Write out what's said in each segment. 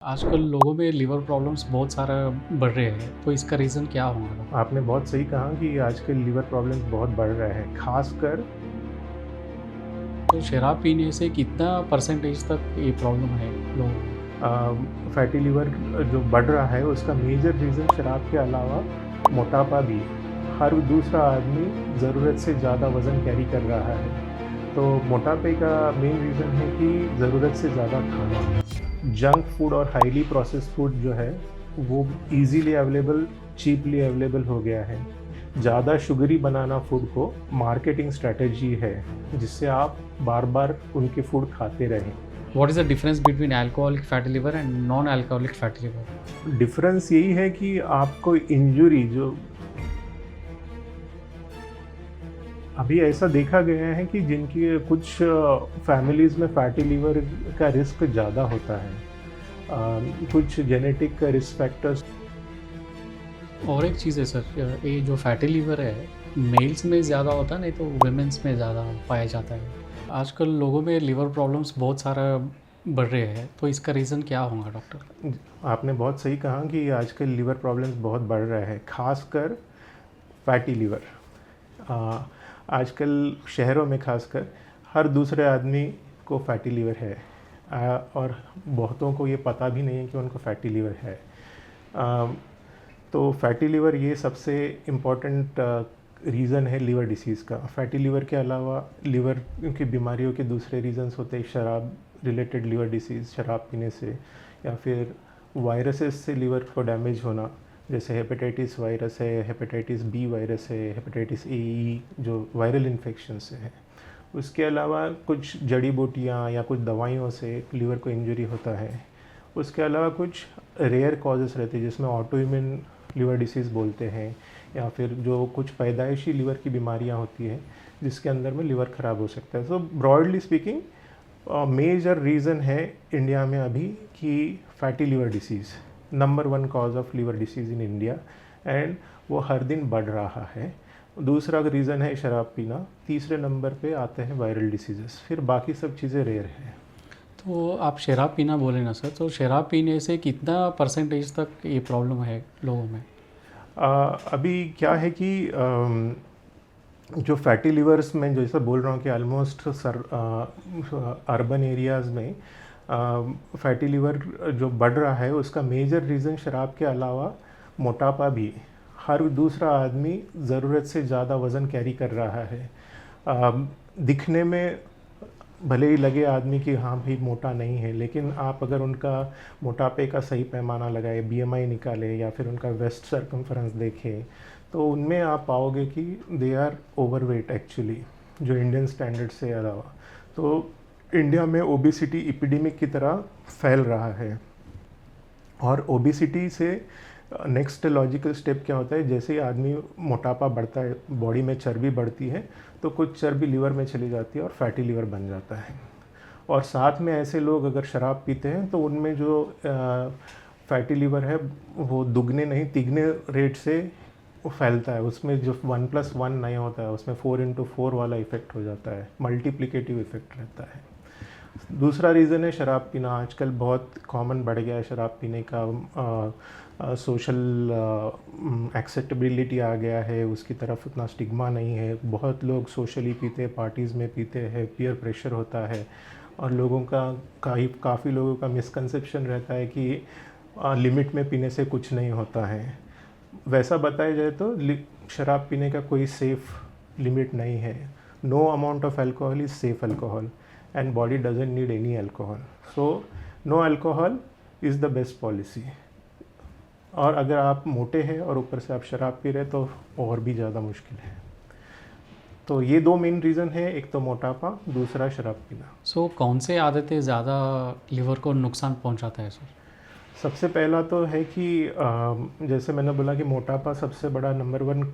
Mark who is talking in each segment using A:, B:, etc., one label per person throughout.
A: आजकल लोगों में लिवर प्रॉब्लम्स बहुत सारा बढ़ रहे हैं, तो इसका रीज़न क्या होगा?
B: आपने बहुत सही कहा कि आजकल लीवर प्रॉब्लम्स बहुत बढ़ रहे हैं, ख़ासकर
A: तो शराब पीने से कितना परसेंटेज तक ये प्रॉब्लम है लोगों में?
B: फैटी लीवर जो बढ़ रहा है उसका मेजर रीज़न शराब के अलावा मोटापा भी है। हर दूसरा आदमी ज़रूरत से ज़्यादा वज़न कैरी कर रहा है, तो मोटापे का मेन रीज़न है कि ज़रूरत से ज़्यादा खाना। जंक फूड और हाईली प्रोसेस्ड फूड जो है वो ईज़िली अवेलेबल, चीपली अवेलेबल हो गया है। ज़्यादा शुगरी बनाना फूड को मार्केटिंग स्ट्रैटेजी है, जिससे आप बार-बार उनके फूड खाते रहें।
A: What is the difference between alcoholic fatty liver and non alcoholic fatty liver?
B: Difference यही है कि आपको इंजुरी जो अभी ऐसा देखा गया है कि जिनकी कुछ फैमिलीज़ में फैटी लीवर का रिस्क ज़्यादा होता है। कुछ जेनेटिक रिस्क फैक्टर्स।
A: और एक चीज़ है सर, ये जो फैटी लिवर है, मेल्स में ज़्यादा होता है, नहीं तो वुमेन्स में ज़्यादा पाया जाता है। आजकल लोगों में लिवर प्रॉब्लम्स बहुत सारा बढ़ रहे हैं, तो इसका रीज़न क्या होगा डॉक्टर?
B: आपने बहुत सही कहा कि आजकल लीवर प्रॉब्लम्स बहुत बढ़ रहे हैं, ख़ासकर फैटी लीवर। आजकल शहरों में ख़ासकर हर दूसरे आदमी को फैटी लीवर है, और बहुतों को ये पता भी नहीं है कि उनको फैटी लीवर है। तो फैटी लीवर ये सबसे इम्पॉर्टेंट रीज़न है लीवर डिसीज़ का। फैटी लीवर के अलावा लीवर की बीमारियों के दूसरे रीज़न्स होते हैं शराब रिलेटेड लीवर डिसीज़, शराब पीने से, या फिर वायरसेस से लीवर को डैमेज होना, जैसे हेपेटाइटिस वायरस है, हेपेटाइटिस बी वायरस है, हेपेटाइटिस ए जो वायरल इन्फेक्शन से है। उसके अलावा कुछ जड़ी बूटियाँ या कुछ दवाइयों से लीवर को इंजरी होता है। उसके अलावा कुछ रेयर कॉजेज़ रहते हैं जिसमें ऑटोइम्यून लीवर डिसीज़ बोलते हैं, या फिर जो कुछ पैदाइशी लीवर की बीमारियां होती हैं जिसके अंदर में लीवर ख़राब हो सकता है। So broadly speaking major reason है इंडिया में अभी कि fatty liver disease number 1 cause of liver disease in India, and वो हर दिन बढ़ रहा है। दूसरा रीज़न है शराब पीना, तीसरे नंबर पे आते हैं वायरल डिसीज़ेस, फिर बाकी सब चीज़ें रेयर हैं।
A: तो आप शराब पीना बोले ना सर, तो शराब पीने से कितना परसेंटेज तक ये प्रॉब्लम है लोगों में?
B: अभी क्या है कि जो फैटी लिवर्स में जैसा बोल रहा हूँ कि ऑलमोस्ट अर्बन एरियाज़ में फैटी लिवर जो बढ़ रहा है उसका मेजर रीज़न शराब के अलावा मोटापा भी। हर दूसरा आदमी ज़रूरत से ज़्यादा वज़न कैरी कर रहा है। दिखने में भले ही लगे आदमी कि हाँ भाई मोटा नहीं है, लेकिन आप अगर उनका मोटापे का सही पैमाना लगाए, बीएमआई निकालें या फिर उनका वेस्ट सर्कमफ्रेंस देखें, तो उनमें आप पाओगे कि दे आर ओवरवेट एक्चुअली, जो इंडियन स्टैंडर्ड से अलावा। तो इंडिया में ओबेसिटी इपिडेमिक की तरह फैल रहा है, और ओबेसिटी से नेक्स्ट लॉजिकल स्टेप क्या होता है, जैसे ही आदमी मोटापा बढ़ता है, बॉडी में चर्बी बढ़ती है, तो कुछ चर्बी लीवर में चली जाती है और फैटी लीवर बन जाता है। और साथ में ऐसे लोग अगर शराब पीते हैं तो उनमें जो फैटी लीवर है वो दुगने नहीं तिगने रेट से वो फैलता है। उसमें जो 1+1 नहीं होता है, उसमें 4x4 वाला इफ़ेक्ट हो जाता है, मल्टीप्लिकेटिव इफ़ेक्ट रहता है। दूसरा रीज़न है शराब पीना। आजकल बहुत कॉमन बढ़ गया है शराब पीने का। सोशल एक्सेप्टेबिलिटी आ गया है, उसकी तरफ उतना स्टिग्मा नहीं है। बहुत लोग सोशली पीते हैं, पार्टीज़ में पीते हैं, पीयर प्रेशर होता है, और लोगों का काफ़ी लोगों का मिसकंसेप्शन रहता है कि लिमिट में पीने से कुछ नहीं होता है। वैसा बताया जाए तो शराब पीने का कोई सेफ़ लिमिट नहीं है। No amount of alcohol is safe alcohol, and body doesn't need any alcohol, so no alcohol is the best policy। और अगर आप मोटे हैं और ऊपर से आप शराब पी रहे तो और भी ज़्यादा मुश्किल है। तो ये दो मेन रीज़न है, एक तो मोटापा, दूसरा शराब पीना।
A: सो कौन से आदतें ज़्यादा लिवर को नुकसान पहुंचाता है सर?
B: सबसे पहला तो है कि जैसे मैंने बोला कि मोटापा सबसे बड़ा नंबर 1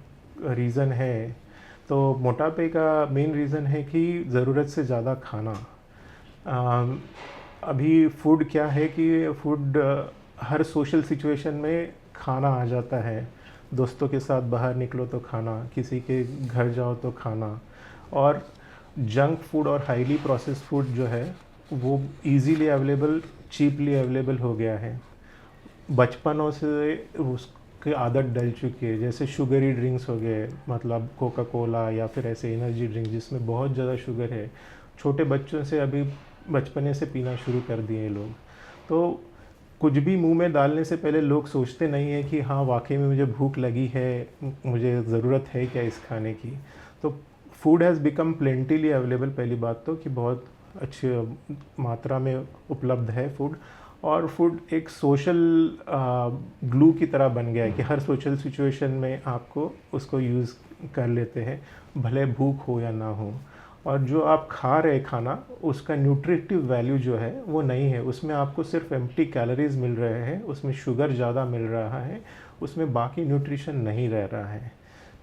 B: रीज़न है। तो मोटापे का मेन रीज़न है कि ज़रूरत से ज़्यादा खाना। अभी फूड क्या है कि फूड हर सोशल सिचुएशन में खाना आ जाता है। दोस्तों के साथ बाहर निकलो तो खाना, किसी के घर जाओ तो खाना, और जंक फूड और हाईली प्रोसेस्ड फूड जो है वो इजीली अवेलेबल चीपली अवेलेबल हो गया है, बचपनों से उसकी आदत डल चुकी है। जैसे शुगरी ड्रिंक्स हो गए, मतलब कोका कोला या फिर ऐसे एनर्जी ड्रिंक जिसमें बहुत ज़्यादा शुगर है, छोटे बच्चों से अभी बचपने से पीना शुरू कर दिए लोग। तो कुछ भी मुंह में डालने से पहले लोग सोचते नहीं हैं कि हाँ वाकई में मुझे भूख लगी है, मुझे ज़रूरत है क्या इस खाने की। तो फूड हैज़ बिकम प्लेंटीली अवेलेबल, पहली बात तो कि बहुत अच्छी मात्रा में उपलब्ध है फूड। और फूड एक सोशल ग्लू की तरह बन गया है कि हर सोशल सिचुएशन में आपको उसको यूज़ कर लेते हैं, भले भूख हो या ना हो। और जो आप खा रहे खाना, उसका न्यूट्रिटिव वैल्यू जो है वो नहीं है, उसमें आपको सिर्फ एम्प्टी कैलोरीज मिल रहे हैं, उसमें शुगर ज़्यादा मिल रहा है, उसमें बाकी न्यूट्रिशन नहीं रह रहा है।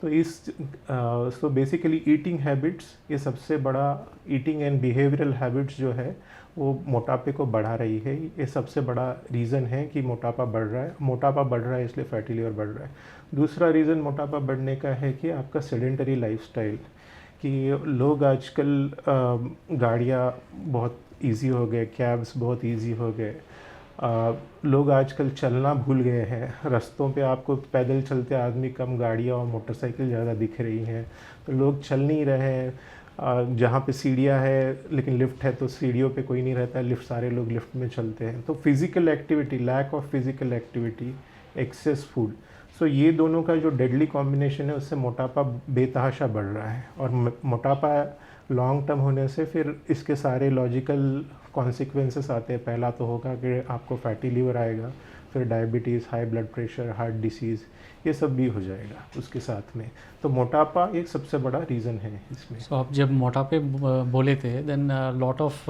B: तो सो बेसिकली ईटिंग हैबिट्स, ये सबसे बड़ा ईटिंग एंड बिहेवियरल हैबिट्स जो है वो मोटापे को बढ़ा रही है। ये सबसे बड़ा रीज़न है कि मोटापा बढ़ रहा है। मोटापा बढ़ रहा है इसलिए फैटी लिवर बढ़ रहा है। दूसरा रीज़न मोटापा बढ़ने का है कि आपका सेडेंटरी लाइफस्टाइल, कि लोग आजकल गाड़ियाँ बहुत इजी हो गए, कैब्स बहुत इजी हो गए, लोग आजकल चलना भूल गए हैं। रास्तों पे आपको पैदल चलते आदमी कम, गाड़ियाँ और मोटरसाइकिल ज़्यादा दिख रही हैं। तो लोग चल नहीं रहे हैं। जहाँ पे सीढ़ियाँ है लेकिन लिफ्ट है तो सीढ़ियों पे कोई नहीं रहता है, लिफ्ट सारे लोग लिफ्ट में चलते हैं। तो physical activity, lack of physical activity, excess food, so ये दोनों का जो डेडली कॉम्बिनेशन है उससे मोटापा बेतहाशा बढ़ रहा है। और मोटापा लॉन्ग टर्म होने से फिर इसके सारे लॉजिकल कॉन्सिक्वेंसेस आते हैं। पहला तो होगा कि आपको फैटी लीवर आएगा, फिर diabetes, high blood pressure, heart disease, ये सब भी हो जाएगा उसके साथ में। तो मोटापा एक सबसे बड़ा रीज़न है इसमें।
A: सो आप जब मोटापे बोले थे, देन लॉट ऑफ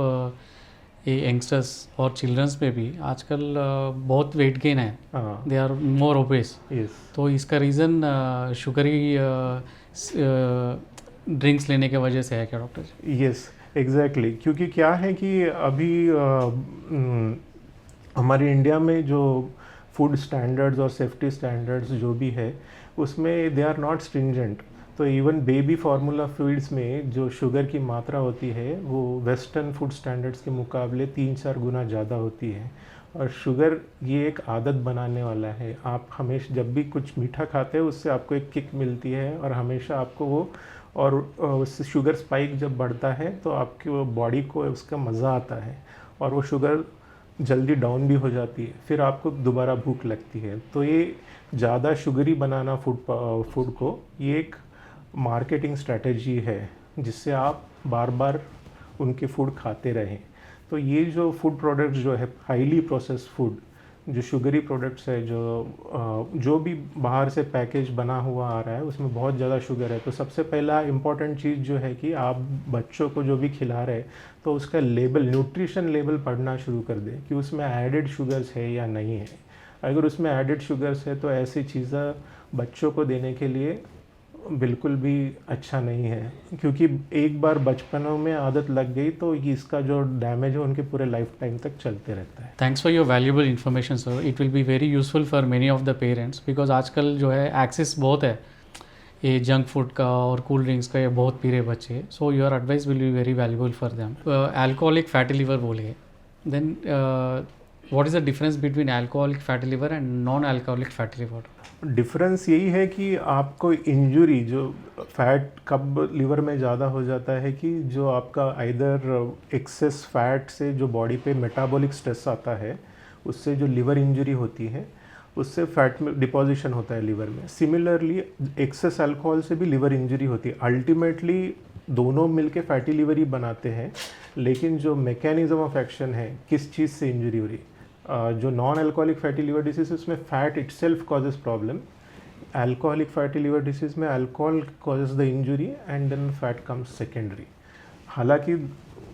A: ये यंगस्टर्स और चिल्ड्रंस पे भी आजकल बहुत वेट गेन है,
B: हाँ,
A: they are more obese.
B: Yes,
A: तो इसका रीज़न शुगरी ड्रिंक्स लेने के वजह से है क्या डॉक्टर जी?
B: Yes, exactly. क्योंकि क्या है कि अभी हमारे इंडिया में जो फूड स्टैंडर्ड्स और सेफ्टी स्टैंडर्ड्स जो भी है उसमें दे आर नॉट स्ट्रिंजेंट। तो इवन बेबी फार्मूला फीड्स में जो शुगर की मात्रा होती है वो वेस्टर्न फूड स्टैंडर्ड्स के मुकाबले 3-4 गुना ज़्यादा होती है। और शुगर ये एक आदत बनाने वाला है। आप हमेशा जब भी कुछ मीठा खाते हैं उससे आपको एक किक मिलती है और हमेशा आपको वो, और उससे शुगर स्पाइक जब बढ़ता है तो आपकी बॉडी को उसका मज़ा आता है और वो शुगर जल्दी डाउन भी हो जाती है, फिर आपको दोबारा भूख लगती है। तो ये ज़्यादा शुगरी बनाना फूड को ये एक मार्केटिंग स्ट्रैटेजी है जिससे आप बार बार उनके फूड खाते रहें। तो ये जो फूड प्रोडक्ट्स जो है हाईली प्रोसेस्ड फूड, जो शुगरी प्रोडक्ट्स है, जो भी बाहर से पैकेज बना हुआ आ रहा है उसमें बहुत ज़्यादा शुगर है। तो सबसे पहला इम्पॉर्टेंट चीज़ जो है कि आप बच्चों को जो भी खिला रहे हैं तो उसका लेबल, न्यूट्रिशन लेबल पढ़ना शुरू कर दें कि उसमें एडेड शुगर्स है या नहीं है। अगर उसमें एडेड शुगर्स है तो ऐसी चीज़ें बच्चों को देने के लिए बिल्कुल भी अच्छा नहीं है, क्योंकि एक बार बचपनों में आदत लग गई तो इसका जो डैमेज है उनके पूरे लाइफ टाइम तक चलते रहता है।
A: Thanks for your valuable information sir, it will be very useful for many of the parents, because आजकल जो है एक्सेस बहुत है ये जंक फूड का और कूल ड्रिंक्स का, ये बहुत पी रहे बच्चे। So your advice will be very valuable for them. Alcoholic fatty liver बोलिए, then what is the difference between alcoholic fatty liver and non alcoholic fatty liver?
B: Difference यही है कि आपको इंजरी, जो फैट कब लिवर में ज़्यादा हो जाता है कि जो आपका आइदर एक्सेस फैट से जो बॉडी पे मेटाबॉलिक स्ट्रेस आता है उससे जो लिवर इंजरी होती है उससे फैट में डिपॉजिशन होता है लिवर में। सिमिलरली एक्सेस अल्कोहल से भी लिवर इंजरी होती है। अल्टीमेटली दोनों मिलके फैटी लिवर ही बनाते हैं, लेकिन जो मैकेनिज्म ऑफ एक्शन है, किस चीज़ से इंजरी हो रही है, जो non alcoholic fatty liver disease उसमें fat itself causes problem. Alcoholic fatty liver disease में alcohol causes the injury and then fat comes secondary. हालांकि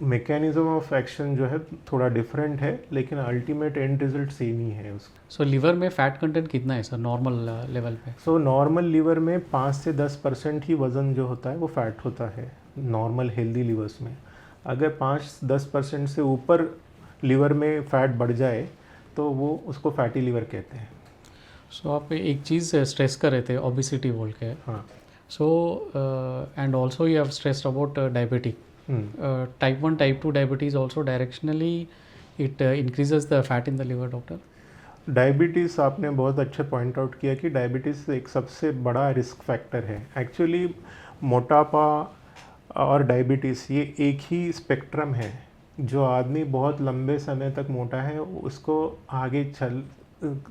B: मैकेनिज्म ऑफ एक्शन जो है थोड़ा डिफरेंट है, लेकिन अल्टीमेट एंड रिजल्ट सेम ही है उसका।
A: सो लिवर में फैट कंटेंट कितना है सर नॉर्मल लेवल पे?
B: सो नॉर्मल लिवर में 5 से 10% ही वज़न जो होता है वो फैट होता है नॉर्मल हेल्दी लिवर्स में। अगर 5-10% से ऊपर लिवर में फैट बढ़ जाए तो वो उसको फैटी लिवर कहते हैं।
A: सो आप एक चीज़ स्ट्रेस कर रहे थे, ओबिसिटी बोल के।
B: हाँ।
A: So and also you have stressed about diabetic, type 1 type 2 diabetes also directionally it increases the fat in the liver, doctor?
B: Diabetes आपने बहुत अच्छा पॉइंट आउट किया कि डायबिटीज़ एक सबसे बड़ा रिस्क फैक्टर है। एक्चुअली मोटापा और डायबिटीज़ ये एक ही स्पेक्ट्रम है। जो आदमी बहुत लंबे समय तक मोटा है उसको आगे चल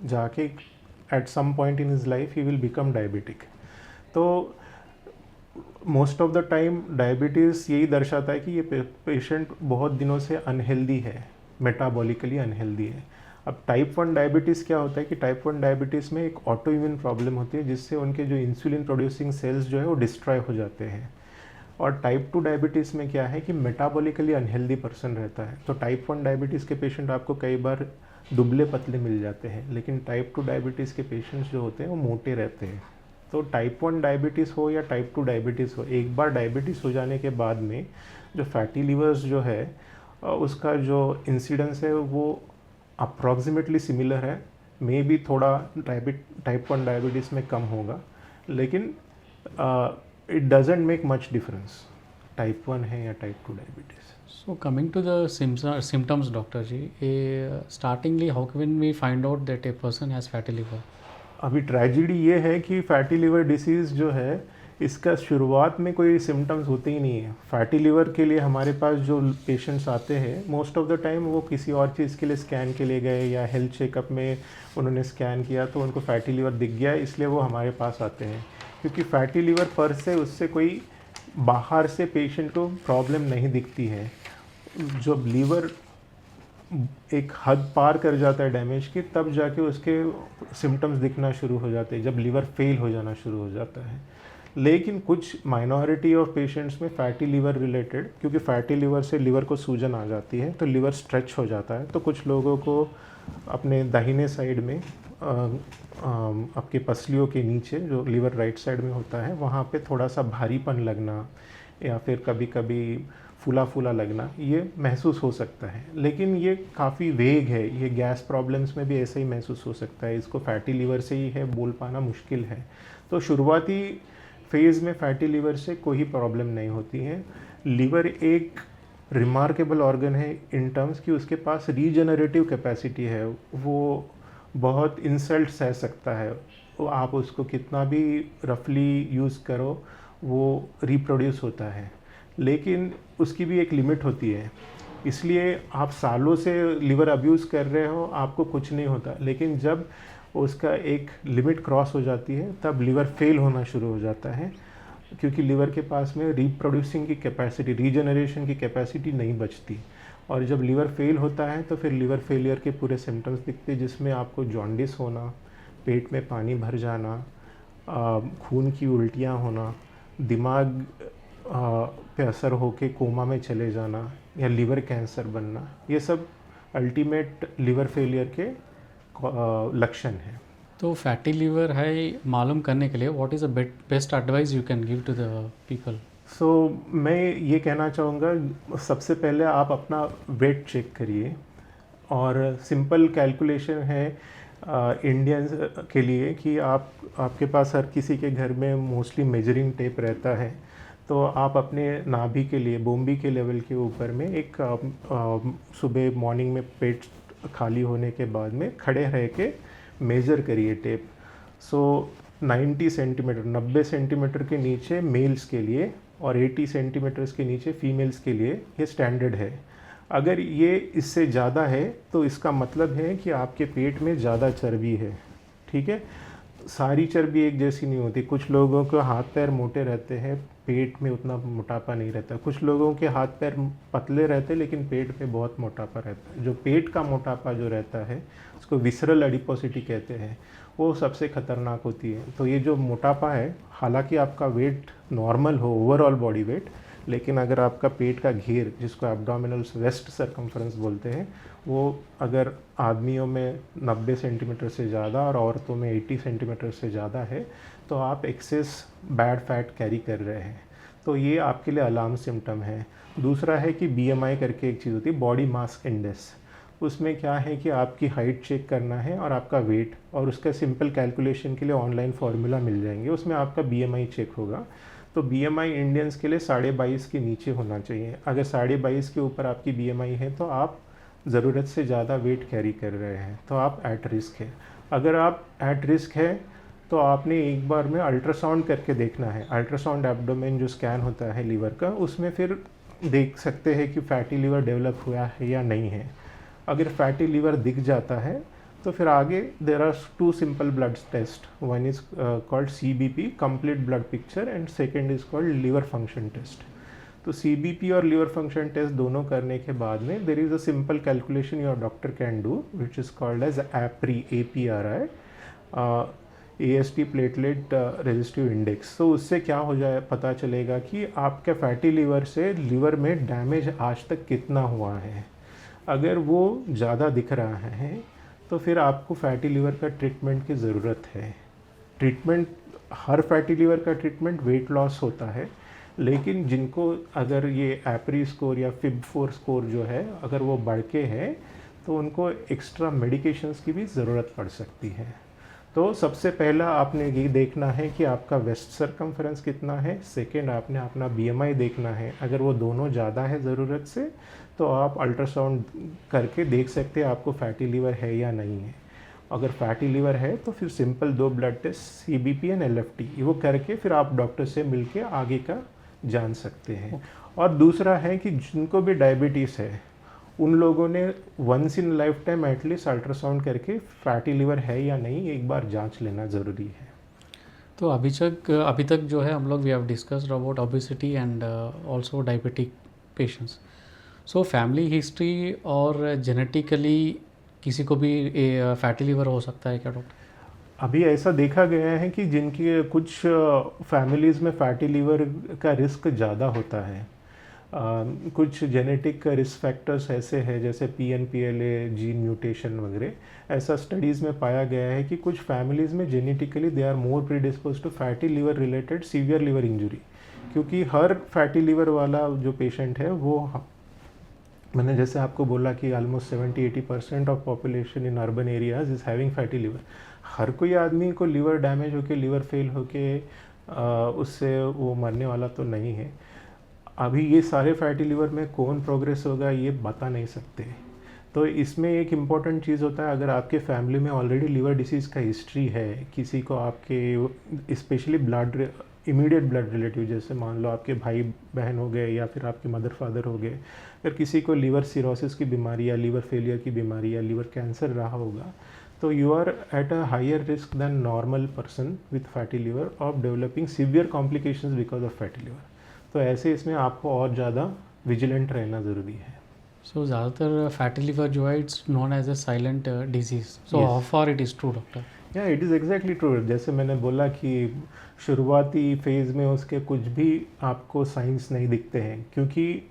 B: जाके at some point in his life he will become diabetic. तो most of the time diabetes यही दर्शाता है कि ये पेशेंट बहुत दिनों से अनहेल्दी है, मेटाबॉलिकली अनहेल्दी है। अब टाइप 1 डायबिटीज़ क्या होता है कि टाइप 1 डायबिटीज़ में एक ऑटो इम्यून प्रॉब्लम होती है जिससे उनके जो इंसुलिन प्रोड्यूसिंग सेल्स जो है वो डिस्ट्रॉय हो जाते हैं। और टाइप 2 डायबिटीज़ में क्या है कि मेटाबॉलिकली अनहेल्दी पर्सन रहता है। तो टाइप 1 डायबिटीज़ के पेशेंट आपको कई बार दुबले पतले मिल जाते हैं, लेकिन टाइप 2 डायबिटीज़ के पेशेंट्स जो होते हैं वो मोटे रहते हैं। तो टाइप 1 डायबिटीज़ हो या टाइप 2 डायबिटीज़ हो, एक बार डायबिटीज़ हो जाने के बाद में जो फैटी लीवर्स जो है उसका जो इंसिडेंस है वो अप्रॉक्सीमेटली सिमिलर है। मे भी थोड़ा टाइप 1 डायबिटीज़ में कम होगा, लेकिन it doesn't make much difference type 1 है या type 2 diabetes.
A: So coming to the symptoms, doctor ji, startingly how can we find out that a person has fatty liver?
B: अभी tragedy ये है कि फैटी लिवर डिसीज़ जो है इसका शुरुआत में कोई सिम्टम्स होते ही नहीं है। फैटी लिवर के लिए हमारे पास जो पेशेंट्स आते हैं मोस्ट ऑफ द टाइम वो किसी और चीज़ के लिए स्कैन के लिए गए या हेल्थ चेकअप में उन्होंने स्कैन किया तो उनको फैटी लिवर दिख गया, इसलिए वो हमारे पास आते हैं। क्योंकि फैटी लिवर पर से उससे कोई बाहर से पेशेंट को प्रॉब्लम नहीं दिखती है। जब लीवर एक हद पार कर जाता है डैमेज की, तब जाके उसके सिम्टम्स दिखना शुरू हो जाते हैं, जब लीवर फेल हो जाना शुरू हो जाता है। लेकिन कुछ माइनॉरिटी ऑफ पेशेंट्स में फैटी लिवर रिलेटेड, क्योंकि फैटी लिवर से लिवर को सूजन आ जाती है तो लिवर स्ट्रेच हो जाता है। तो कुछ लोगों को अपने दाहिने साइड में आपके पसलियों के नीचे जो लिवर राइट साइड में होता है वहाँ पे थोड़ा सा भारीपन लगना या फिर कभी कभी फूला फूला लगना ये महसूस हो सकता है। लेकिन ये काफ़ी वेग है, ये गैस प्रॉब्लम्स में भी ऐसे ही महसूस हो सकता है। इसको फैटी लिवर से ही है बोल पाना मुश्किल है। तो शुरुआती फेज़ में फैटी लिवर से कोई प्रॉब्लम नहीं होती है। लिवर एक रिमार्केबल ऑर्गन है इन टर्म्स कि उसके पास रीजनरेटिव कैपेसिटी है। वो बहुत इंसल्ट सह सकता है, वो आप उसको कितना भी रफली यूज़ करो वो रिप्रोड्यूस होता है, लेकिन उसकी भी एक लिमिट होती है। इसलिए आप सालों से लिवर अब्यूज़ कर रहे हो आपको कुछ नहीं होता, लेकिन जब उसका एक लिमिट क्रॉस हो जाती है तब लिवर फेल होना शुरू हो जाता है, क्योंकि लिवर के पास में रिप्रोड्यूसिंग की कैपेसिटी, रीजनरेशन की कैपेसिटी नहीं बचती। और जब लिवर फेल होता है तो फिर लिवर फेलियर के पूरे सिम्टम्स दिखते हैं, जिसमें आपको जॉन्डिस होना, पेट में पानी भर जाना, खून की उल्टियाँ होना, दिमाग पे असर होके कोमा में चले जाना या लिवर कैंसर बनना, ये सब अल्टीमेट लिवर फेलियर के लक्षण हैं।
A: तो फैटी लिवर है मालूम करने के लिए what is the best advice you can give to the people?
B: So मैं ये कहना चाहूँगा सबसे पहले आप अपना वेट चेक करिए, और सिंपल कैलकुलेशन है इंडियंस के लिए कि आपके पास हर किसी के घर में मोस्टली मेजरिंग टेप रहता है। तो आप अपने नाभि के लिए बोम्बी के लेवल के ऊपर में एक सुबह मॉर्निंग में पेट खाली होने के बाद में खड़े रह के मेज़र करिए टेप। सो 90 सेंटीमीटर 90 सेंटीमीटर के नीचे मेल्स के लिए और 80 सेंटीमीटर्स के नीचे फीमेल्स के लिए ये स्टैंडर्ड है। अगर ये इससे ज़्यादा है तो इसका मतलब है कि आपके पेट में ज़्यादा चर्बी है। ठीक है, सारी चर्बी एक जैसी नहीं होती। कुछ लोगों के हाथ पैर मोटे रहते हैं, पेट में उतना मोटापा नहीं रहता। कुछ लोगों के हाथ पैर पतले रहते हैं लेकिन पेट में बहुत मोटापा रहता है। जो पेट का मोटापा जो रहता है उसको विसरल एडिपोसिटी कहते हैं, वो सबसे ख़तरनाक होती है। तो ये जो मोटापा है, हालांकि आपका वेट नॉर्मल हो, ओवरऑल बॉडी वेट, लेकिन अगर आपका पेट का घेर, जिसको एब्डोमिनल वेस्ट सर्कम्फ्रेंस बोलते हैं, वो अगर आदमियों में 90 सेंटीमीटर से ज़्यादा और औरतों में 80 सेंटीमीटर से ज़्यादा है तो आप एक्सेस बैड फैट कैरी कर रहे हैं। तो ये आपके लिए अलार्म सिम्टम है। दूसरा है कि BMI करके एक चीज़ होती है, बॉडी मास इंडेक्स। उसमें क्या है कि आपकी हाइट चेक करना है और आपका वेट, और उसका सिंपल कैलकुलेशन के लिए ऑनलाइन फार्मूला मिल जाएंगे, उसमें आपका BMI चेक होगा। तो BMI इंडियंस के लिए 22.5 के नीचे होना चाहिए। अगर 22.5 के ऊपर आपकी BMI है तो आप ज़रूरत से ज़्यादा वेट कैरी कर रहे हैं तो आप एट रिस्क है। अगर आप एट रिस्क है तो आपने एक बार में अल्ट्रासाउंड करके देखना है। अल्ट्रासाउंड एब्डोमेन जो स्कैन होता है लीवर का, उसमें फिर देख सकते हैं कि फैटी लीवर डेवलप हुआ है या नहीं है। अगर फैटी लीवर दिख जाता है तो फिर आगे there are 2 simple blood test, one is called CBP complete blood picture and second is called liver function test. तो CBP और लीवर फंक्शन टेस्ट दोनों करने के बाद में there is a simple calculation your doctor can do which is called as APRI, AST platelet resistive index. तो उससे क्या हो जाए, पता चलेगा कि आपके फैटी लीवर से लीवर में डैमेज आज तक कितना हुआ है। अगर वो ज़्यादा दिख रहा है तो फिर आपको फैटी लीवर का ट्रीटमेंट की ज़रूरत है। ट्रीटमेंट, हर फैटी लीवर का ट्रीटमेंट वेट लॉस होता है, लेकिन जिनको अगर ये एपरी स्कोर या FIB-4 स्कोर जो है अगर वो बढ़ के है तो उनको एक्स्ट्रा मेडिकेशंस की भी ज़रूरत पड़ सकती है। तो सबसे पहला आपने ये देखना है कि आपका वेस्ट सरकमफ्रेंस कितना है। सेकेंड, आपने अपना BMI देखना है। अगर वो दोनों ज़्यादा है ज़रूरत से तो आप अल्ट्रासाउंड करके देख सकते हैं आपको फैटी लीवर है या नहीं है। अगर फैटी लीवर है तो फिर simple 2 blood test CBP and LFT वो करके फिर आप डॉक्टर से मिलके आगे का जान सकते हैं। और दूसरा है कि जिनको भी डायबिटीज़ है उन लोगों ने once in life time at least ultrasound करके फैटी लीवर है या नहीं एक बार जांच लेना ज़रूरी है।
A: तो अभी तक जो है हम लोग we have discussed about obesity and also diabetic patients. So family history और जेनेटिकली किसी को भी फैटी लीवर हो सकता है क्या डॉक्टर?
B: अभी ऐसा देखा गया है कि जिनकी कुछ फैमिलीज़ में फैटी लीवर का रिस्क ज़्यादा होता है। कुछ जेनेटिक रिस्क फैक्टर्स ऐसे हैं जैसे PNPLA जीन म्यूटेशन वगैरह। ऐसा स्टडीज़ में पाया गया है कि कुछ फैमिलीज़ में genetically they are more predispose to fatty liver related severe liver injury. क्योंकि हर फैटी लीवर वाला जो पेशेंट है वो, मैंने जैसे आपको बोला कि almost 70-80% of population in urban areas is having fatty liver. हर कोई आदमी को लीवर डैमेज होके, लीवर फेल होके उससे वो मरने वाला तो नहीं है। अभी ये सारे फैटी लीवर में कौन प्रोग्रेस होगा ये बता नहीं सकते। तो इसमें एक इम्पॉर्टेंट चीज़ होता है, अगर आपके फैमिली में ऑलरेडी लीवर डिसीज़ का हिस्ट्री है, किसी को आपके specially blood immediate blood relative, जैसे मान लो आपके भाई बहन हो गए या फिर आपके मदर फादर हो गए, अगर किसी को लीवर सिरोसिस की बीमारी या लीवर फेलियर की बीमारी या लीवर कैंसर रहा होगा तो you are at a higher risk than normal person with fatty liver of developing severe complications because of fatty liver. तो ऐसे इसमें आपको और ज़्यादा विजिलेंट रहना ज़रूरी है।
A: सो ज़्यादातर फैटी लिवर जो है it's known as a silent disease. So how far it is true doctor?
B: Yeah it is exactly true. जैसे मैंने बोला कि शुरुआती फेज़ में उसके कुछ भी आपको साइंस नहीं दिखते हैं, क्योंकि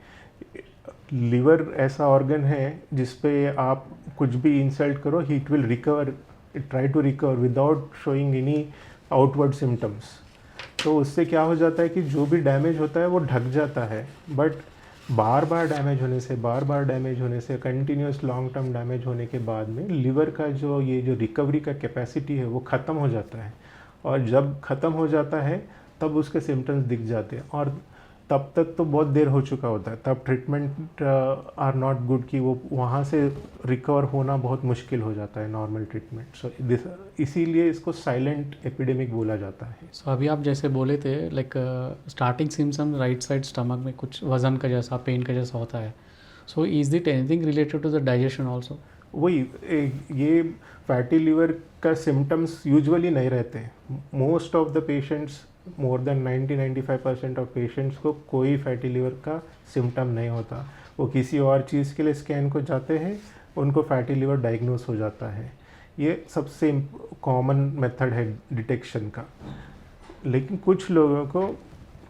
B: लीवर ऐसा ऑर्गन है जिस पे आप कुछ भी इंसल्ट करो it will recover, try to recover without showing any outward symptoms. तो उससे क्या हो जाता है कि जो भी डैमेज होता है वो ढक जाता है, बट बार बार डैमेज होने से कंटिन्यूस लॉन्ग टर्म डैमेज होने के बाद में लीवर का जो रिकवरी का कैपेसिटी है वो ख़त्म हो जाता है। और जब ख़त्म हो जाता है तब उसके सिम्टम्स दिख जाते हैं, और तब तक तो बहुत देर हो चुका होता है। तब ट्रीटमेंट आर नॉट गुड कि वो वहाँ से रिकवर होना बहुत मुश्किल हो जाता है नॉर्मल ट्रीटमेंट। सो इसीलिए इसको साइलेंट एपिडेमिक बोला जाता है।
A: सो अभी आप जैसे बोले थे like starting symptom right side stomach में कुछ वजन का जैसा, पेन का जैसा होता है। So is that anything related to the digestion also?
B: वही ये फैटी लीवर का सिम्टम्स यूजुअली नहीं रहते। Most of the patients, more than 90-95% of patients को कोई फैटी लीवर का सिम्टम नहीं होता। वो किसी और चीज़ के लिए स्कैन को जाते हैं, उनको फैटी लीवर डायग्नोस हो जाता है। ये सबसे कॉमन मेथड है डिटेक्शन का। लेकिन कुछ लोगों को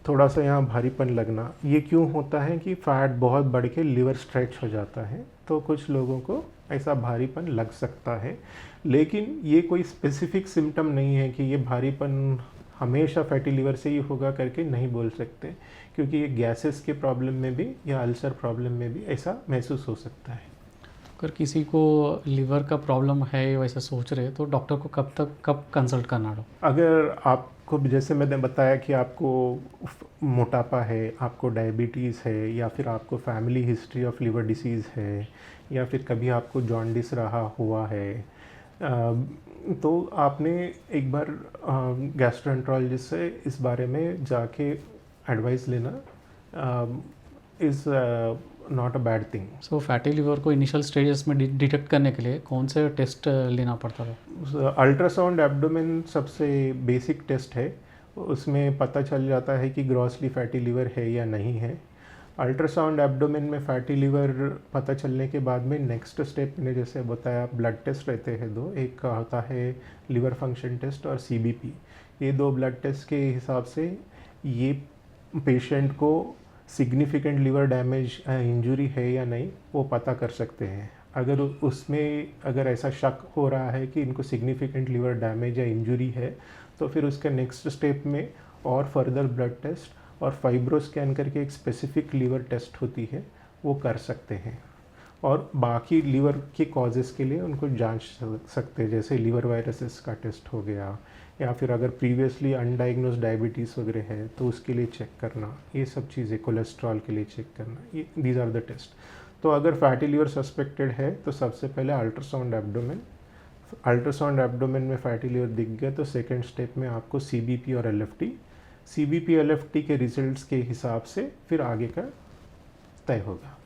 B: थोड़ा सा यहाँ भारीपन लगना, ये क्यों होता है कि फैट बहुत बढ़ के लीवर स्ट्रेच हो जाता है, तो कुछ लोगों को ऐसा भारीपन लग सकता है। लेकिन ये कोई स्पेसिफिक सिम्टम नहीं है कि ये भारीपन हमेशा फैटी लीवर से ही होगा करके नहीं बोल सकते, क्योंकि ये गैसेस के प्रॉब्लम में भी या अल्सर प्रॉब्लम में भी ऐसा महसूस हो सकता है।
A: अगर किसी को लिवर का प्रॉब्लम है वैसे सोच रहे तो डॉक्टर को कब कंसल्ट करना हो?
B: अगर आपको जैसे मैंने बताया कि आपको मोटापा है, आपको डायबिटीज़ है, या फिर आपको family history of liver disease है, या फिर कभी आपको जॉन्डिस रहा हुआ है, तो आपने एक बार गैस्ट्रोएंटरोलॉजिस्ट से इस बारे में जाके एडवाइस लेना is not a bad thing.
A: So fatty liver को इनिशियल स्टेजेस में डिटेक्ट करने के लिए कौन से टेस्ट लेना पड़ता था?
B: अल्ट्रासाउंड एब्डोमेन सबसे बेसिक टेस्ट है, उसमें पता चल जाता है कि ग्रॉसली फैटी लिवर है या नहीं है। अल्ट्रासाउंड एब्डोमेन में फैटी लिवर पता चलने के बाद में नेक्स्ट स्टेप ने जैसे बताया ब्लड टेस्ट रहते हैं दो, एक का होता है लिवर फंक्शन टेस्ट और सीबीपी। ये दो ब्लड टेस्ट के हिसाब से ये पेशेंट को सिग्निफिकेंट लिवर डैमेज इंजरी है या नहीं वो पता कर सकते हैं। अगर उसमें अगर ऐसा शक हो रहा है कि इनको सिग्निफिकेंट लिवर डैमेज या इंजरी है तो फिर उसके नेक्स्ट स्टेप में और फर्दर ब्लड टेस्ट और फाइब्रो स्कैन करके एक स्पेसिफिक लिवर टेस्ट होती है वो कर सकते हैं, और बाकी लिवर के कॉजेज़ के लिए उनको जांच सकते हैं, जैसे लिवर वायरसेस का टेस्ट हो गया, या फिर अगर प्रीवियसली अनडायग्नोज डायबिटीज़ वगैरह है तो उसके लिए चेक करना, ये सब चीज़ें, कोलेस्ट्रॉल के लिए चेक करना, ये दीज आर द टेस्ट। तो अगर फैटी लिवर सस्पेक्टेड है तो सबसे पहले अल्ट्रासाउंड एब्डोमेन, अल्ट्रासाउंड एब्डोमेन में फैटी लिवर दिख गया तो सेकेंड स्टेप में आपको सीबीपी और एलएफटी, सीबीपी एलएफटी के रिजल्ट्स के हिसाब से फिर आगे का तय होगा।